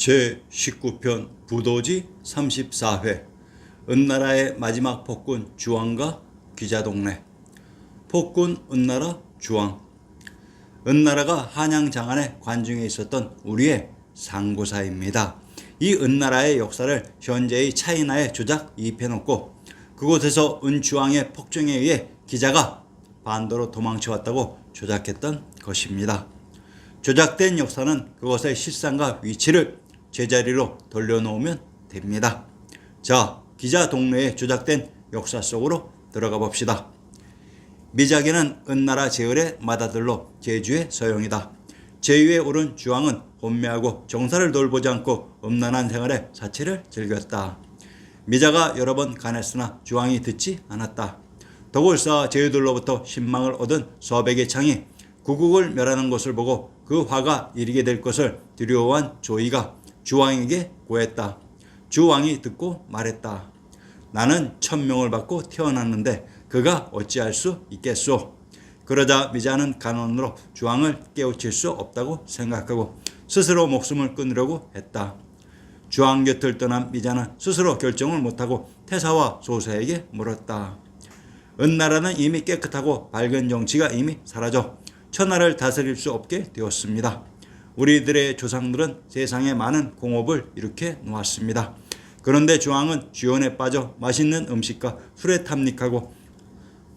제19편 부도지 34회 은나라의 마지막 폭군 주왕과 귀자동래. 폭군 은나라 주왕. 은나라가 한양 장안의 관중에 있었던 우리의 상고사입니다. 이 은나라의 역사를 현재의 차이나에 조작 입혀놓고 그곳에서 은주왕의 폭정에 의해 기자가 반도로 도망쳐왔다고 조작했던 것입니다. 조작된 역사는 그것의 실상과 위치를 제자리로 돌려놓으면 됩니다. 자, 기자 동네에 조작된 역사 속으로 들어가 봅시다. 미작에는 은나라 제을의 맏아들로 제주의 서용이다. 제위에 오른 주왕은 혼매하고 정사를 돌보지 않고 음란한 생활에 사치를 즐겼다. 미자가 여러 번 간했으나 주왕이 듣지 않았다. 덕을 쌓아 제후들로부터 신망을 얻은 서백의 창이 구국을 멸하는 것을 보고 그 화가 이르게 될 것을 두려워한 조이가 주왕에게 고했다. 주왕이 듣고 말했다. 나는 천명을 받고 태어났는데 그가 어찌할 수 있겠소. 그러자 미자는 간언으로 주왕을 깨우칠 수 없다고 생각하고 스스로 목숨을 끊으려고 했다. 주왕 곁을 떠난 미자는 스스로 결정을 못하고 태사와 소사에게 물었다. 은나라는 이미 깨끗하고 밝은 정치가 이미 사라져 천하를 다스릴 수 없게 되었습니다. 우리들의 조상들은 세상에 많은 공업을 일으켜 놓았습니다. 그런데 주왕은 주연에 빠져 맛있는 음식과 술에 탐닉하고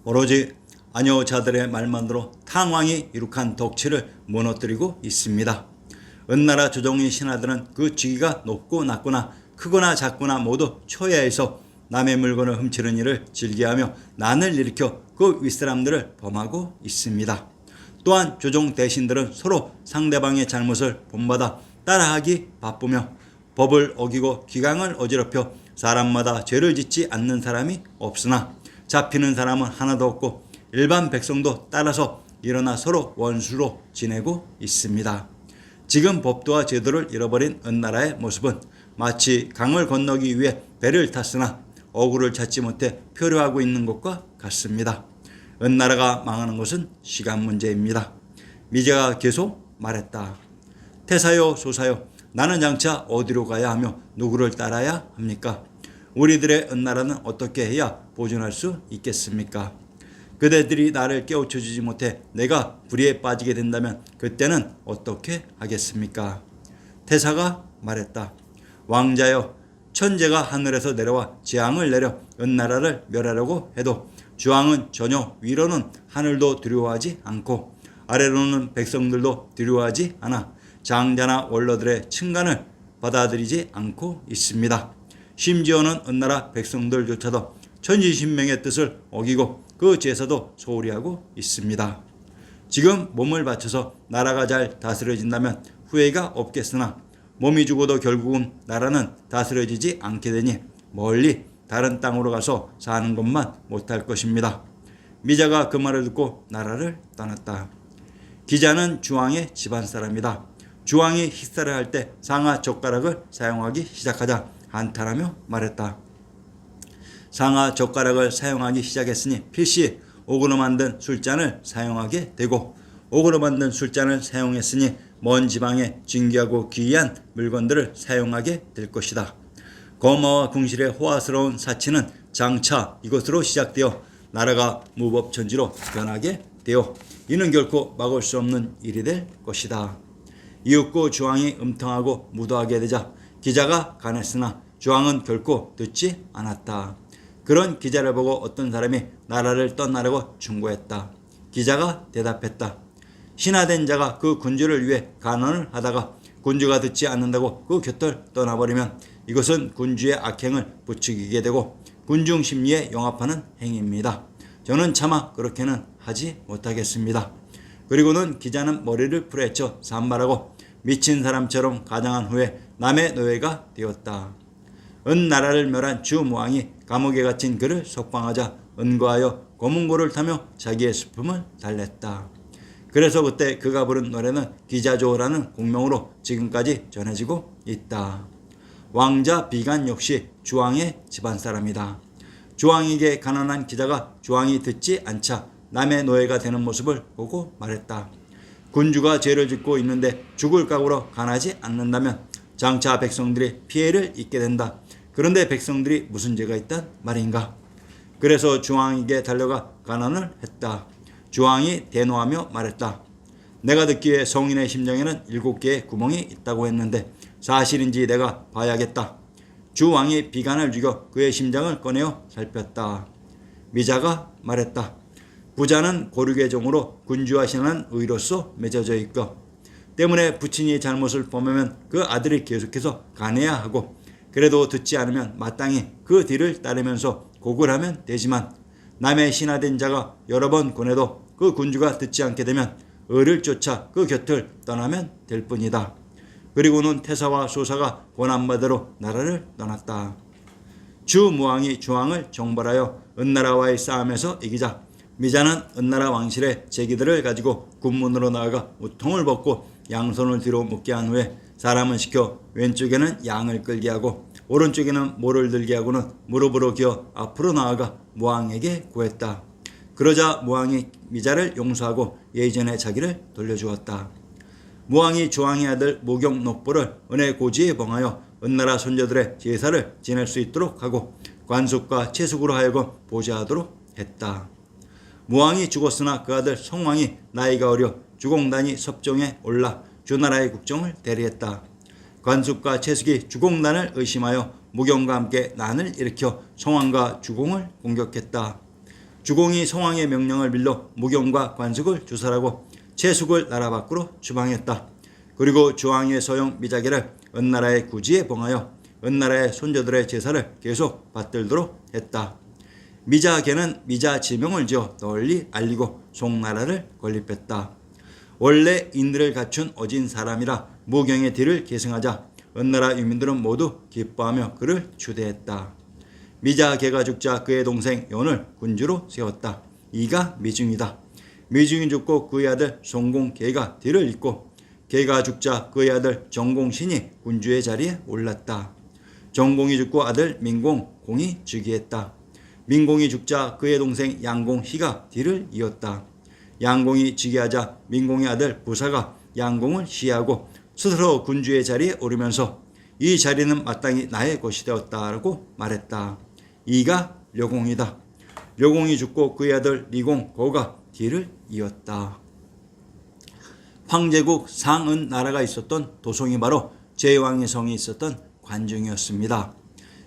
오로지 아녀자들의 말만으로 탕왕이 이룩한 덕치를 무너뜨리고 있습니다. 은나라 조정의 신하들은 그 직위가 높고 낮거나 크거나 작거나 모두 초야에서 남의 물건을 훔치는 일을 즐겨하며 난을 일으켜 그 윗사람들을 범하고 있습니다. 또한 조정 대신들은 서로 상대방의 잘못을 본받아 따라하기 바쁘며 법을 어기고 기강을 어지럽혀 사람마다 죄를 짓지 않는 사람이 없으나 잡히는 사람은 하나도 없고 일반 백성도 따라서 일어나 서로 원수로 지내고 있습니다. 지금 법도와 제도를 잃어버린 은나라의 모습은 마치 강을 건너기 위해 배를 탔으나 어구를 찾지 못해 표류하고 있는 것과 같습니다. 은나라가 망하는 것은 시간 문제입니다. 미자가 계속 말했다. 태사요 소사요, 나는 장차 어디로 가야 하며 누구를 따라야 합니까? 우리들의 은나라는 어떻게 해야 보존할 수 있겠습니까? 그대들이 나를 깨우쳐주지 못해 내가 불의에 빠지게 된다면 그때는 어떻게 하겠습니까? 태사가 말했다. 왕자여, 천재가 하늘에서 내려와 재앙을 내려 은나라를 멸하려고 해도 주왕은 전혀 위로는 하늘도 두려워하지 않고 아래로는 백성들도 두려워하지 않아 장자나 원로들의 칭간을 받아들이지 않고 있습니다. 심지어는 은나라 백성들조차도 천지신명의 뜻을 어기고 그 제사도 소홀히 하고 있습니다. 지금 몸을 바쳐서 나라가 잘 다스려진다면 후회가 없겠으나 몸이 죽어도 결국은 나라는 다스려지지 않게 되니 멀리 다른 땅으로 가서 사는 것만 못할 것입니다. 미자가 그 말을 듣고 나라를 떠났다. 기자는 주왕의 집안 사람이다. 주왕이 식사를 할 때 상하 젓가락을 사용하기 시작하자 한탄하며 말했다. 상하 젓가락을 사용하기 시작했으니 필시 옥으로 만든 술잔을 사용하게 되고 옥으로 만든 술잔을 사용했으니 먼 지방에 진귀하고 귀한 물건들을 사용하게 될 것이다. 거마와 궁실의 호화스러운 사치는 장차 이것으로 시작되어 나라가 무법천지로 변하게 되어 이는 결코 막을 수 없는 일이 될 것이다. 이윽고 주왕이 음탕하고 무도하게 되자 기자가 간했으나 주왕은 결코 듣지 않았다. 그런 기자를 보고 어떤 사람이 나라를 떠나려고 충고했다. 기자가 대답했다. 신하된 자가 그 군주를 위해 간언을 하다가 군주가 듣지 않는다고 그 곁을 떠나버리면 이것은 군주의 악행을 부추기게 되고 군중 심리에 영합하는 행위입니다. 저는 차마 그렇게는 하지 못하겠습니다. 그리고는 기자는 머리를 풀어헤쳐 산발하고 미친 사람처럼 가장한 후에 남의 노예가 되었다. 은나라를 멸한 주무왕이 감옥에 갇힌 그를 석방하자 은거하여 검은고를 타며 자기의 슬픔을 달랬다. 그래서 그때 그가 부른 노래는 기자조라는 공명으로 지금까지 전해지고 있다. 왕자 비간 역시 주왕의 집안 사람이다. 주왕에게 가난한 기자가 주왕이 듣지 않자 남의 노예가 되는 모습을 보고 말했다. 군주가 죄를 짓고 있는데 죽을 각오로 간하지 않는다면 장차 백성들이 피해를 입게 된다. 그런데 백성들이 무슨 죄가 있단 말인가? 그래서 주왕에게 달려가 간언을 했다. 주왕이 대노하며 말했다. 내가 듣기에 성인의 심정에는 7개의 구멍이 있다고 했는데 사실인지 내가 봐야겠다. 주왕이 비간을 죽여 그의 심장을 꺼내어 살폈다. 미자가 말했다. 부자는 고륙의 종으로 군주와 신하는 의로서 맺어져 있고 때문에 부친이 잘못을 범하면 그 아들이 계속해서 간해야 하고 그래도 듣지 않으면 마땅히 그 뒤를 따르면서 곡을 하면 되지만 남의 신하된 자가 여러 번 권해도 그 군주가 듣지 않게 되면 을을 쫓아 그 곁을 떠나면 될 뿐이다. 그리고는 태사와 소사가 권한바대로 나라를 떠났다. 주무왕이 주왕을 정벌하여 은나라와의 싸움에서 이기자 미자는 은나라 왕실의 제기들을 가지고 군문으로 나아가 우통을 벗고 양손을 뒤로 묶게 한 후에 사람을 시켜 왼쪽에는 양을 끌게 하고 오른쪽에는 모를 들게 하고는 무릎으로 기어 앞으로 나아가 무왕에게 구했다. 그러자 무왕이 미자를 용서하고 예전의 자기를 돌려주었다. 무왕이 주왕의 아들 무경 녹보를 은혜 고지에 봉하여 은나라 손자들의 제사를 지낼 수 있도록 하고 관숙과 채숙으로 하여금 보좌하도록 했다. 무왕이 죽었으나 그 아들 성왕이 나이가 어려 주공단이 섭정에 올라 주나라의 국정을 대리했다. 관숙과 채숙이 주공단을 의심하여 무경과 함께 난을 일으켜 성왕과 주공을 공격했다. 주공이 성왕의 명령을 빌려 무경과 관숙을 주살하고 채숙을 나라 밖으로 추방했다. 그리고 주왕의 서형 미자계를 은나라의 구지에 봉하여 은나라의 손자들의 제사를 계속 받들도록 했다. 미자계는 미자 지명을 지어 널리 알리고 송나라를 건립했다. 원래 인들을 갖춘 어진 사람이라 무경의 뒤를 계승하자 은나라 유민들은 모두 기뻐하며 그를 추대했다. 미자계가 죽자 그의 동생 연을 군주로 세웠다. 이가 미중이다. 미중이 죽고 그의 아들 송공계가 뒤를 잇고 계가 죽자 그의 아들 정공신이 군주의 자리에 올랐다. 정공이 죽고 아들 민공공이 즉위했다. 민공이 죽자 그의 동생 양공희가 뒤를 이었다. 양공이 즉위하자 민공의 아들 부사가 양공을 시해하고 스스로 군주의 자리에 오르면서 이 자리는 마땅히 나의 것이 되었다라고 말했다. 이가 려공이다. 려공이 죽고 그의 아들 리공고가 뒤를 이었다. 황제국 상은 나라가 있었던 도성이 바로 제왕의 성이 있었던 관중이었습니다.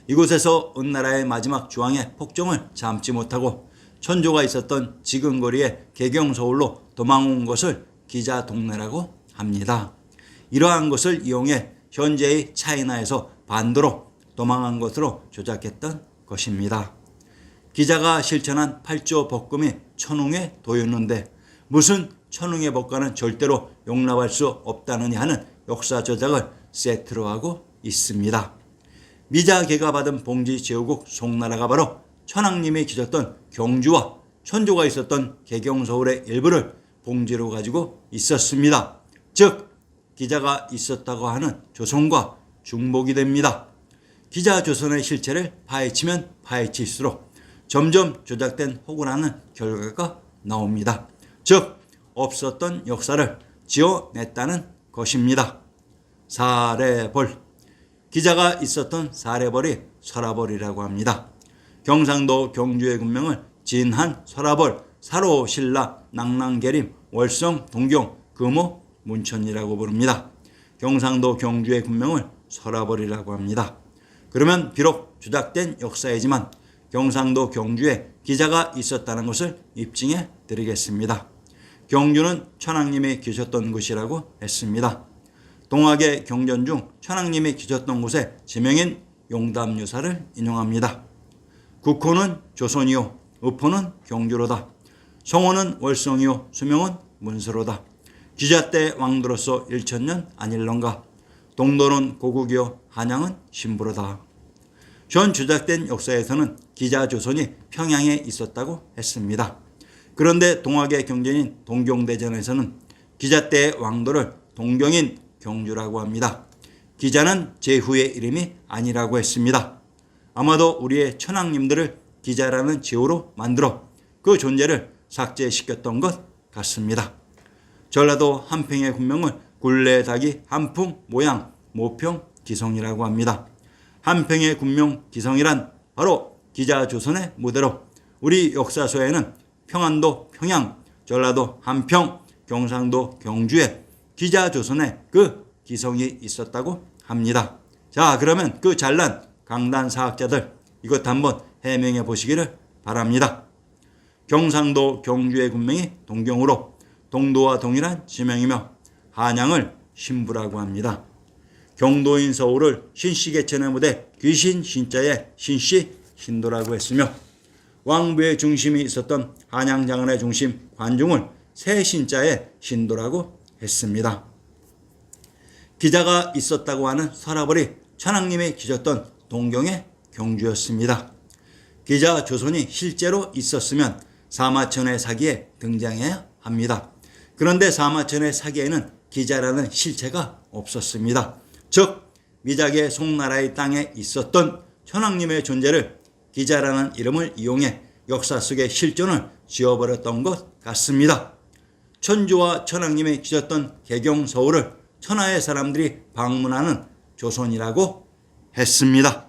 이곳에서 은나라의 마지막 주왕의 폭정을 참지 못하고 천조가 있었던 지금 거리의 개경서울로 도망온 것을 기자동네라고 합니다. 이러한 것을 이용해 현재의 차이나에서 반도로 도망한 것으로 조작했던 것입니다. 기자가 실천한 8조 법금이 천웅에 도였는데 무슨 천웅의 법과는 절대로 용납할 수 없다느냐 하는 역사 조작을 세트로 하고 있습니다. 미자계가 받은 봉지 제후국 송나라가 바로 천황님이 기졌던 경주와 천조가 있었던 개경서울의 일부를 봉지로 가지고 있었습니다. 즉 기자가 있었다고 하는 조선과 중복이 됩니다. 기자 조선의 실체를 파헤치면 파헤칠수록 점점 조작된 혹은하는 결과가 나옵니다. 즉 없었던 역사를 지어냈다는 것입니다. 사례벌. 기자가 있었던 사례벌이 설화벌이라고 합니다. 경상도 경주의 군명을 진한, 설화벌, 사로, 신라, 낭랑계림, 월성, 동경, 금호, 문천이라고 부릅니다. 경상도 경주의 군명을 설화벌이라고 합니다. 그러면 비록 조작된 역사이지만 경상도 경주에 기자가 있었다는 것을 입증해 드리겠습니다. 경주는 천황님이 계셨던 곳이라고 했습니다. 동학의 경전 중 천황님이 계셨던 곳에 지명인 용담유사를 인용합니다. 국호는 조선이요, 의포는 경주로다. 성호는 월성이요, 수명은 문서로다. 기자 때 왕도로서 1000년 아닐런가. 동도는 고국이요, 한양은 신부로다. 현 조작된 역사에서는 기자 조선이 평양에 있었다고 했습니다. 그런데 동학의 경전인 동경대전에서는 기자 때의 왕도를 동경인 경주라고 합니다. 기자는 제후의 이름이 아니라고 했습니다. 아마도 우리의 천황님들을 기자라는 제후로 만들어 그 존재를 삭제시켰던 것 같습니다. 전라도 한평의 군명을 굴레, 닭이, 한풍, 모양, 모평, 기성이라고 합니다. 한평의 군명 기성이란 바로 기자조선의 무대로 우리 역사서에는 평안도 평양, 전라도 한평, 경상도 경주에 기자조선의 그 기성이 있었다고 합니다. 자, 그러면 그 잘난 강단사학자들 이것 한번 해명해 보시기를 바랍니다. 경상도 경주의 군명이 동경으로 동도와 동일한 지명이며 한양을 신부라고 합니다. 경도인 서울을 신씨개천의 무대 귀신 신자의 신씨 신도라고 했으며 왕부의 중심이 있었던 한양장안의 중심 관중을 새신자의 신도라고 했습니다. 기자가 있었다고 하는 서라벌이 천황님이 기졌던 동경의 경주였습니다. 기자 조선이 실제로 있었으면 사마천의 사기에 등장해야 합니다. 그런데 사마천의 사기에는 기자라는 실체가 없었습니다. 즉 미작의 송나라의 땅에 있었던 천황님의 존재를 기자라는 이름을 이용해 역사 속의 실존을 지어버렸던 것 같습니다. 천주와 천황님이 기졌던 개경 서울을 천하의 사람들이 방문하는 조선이라고 했습니다.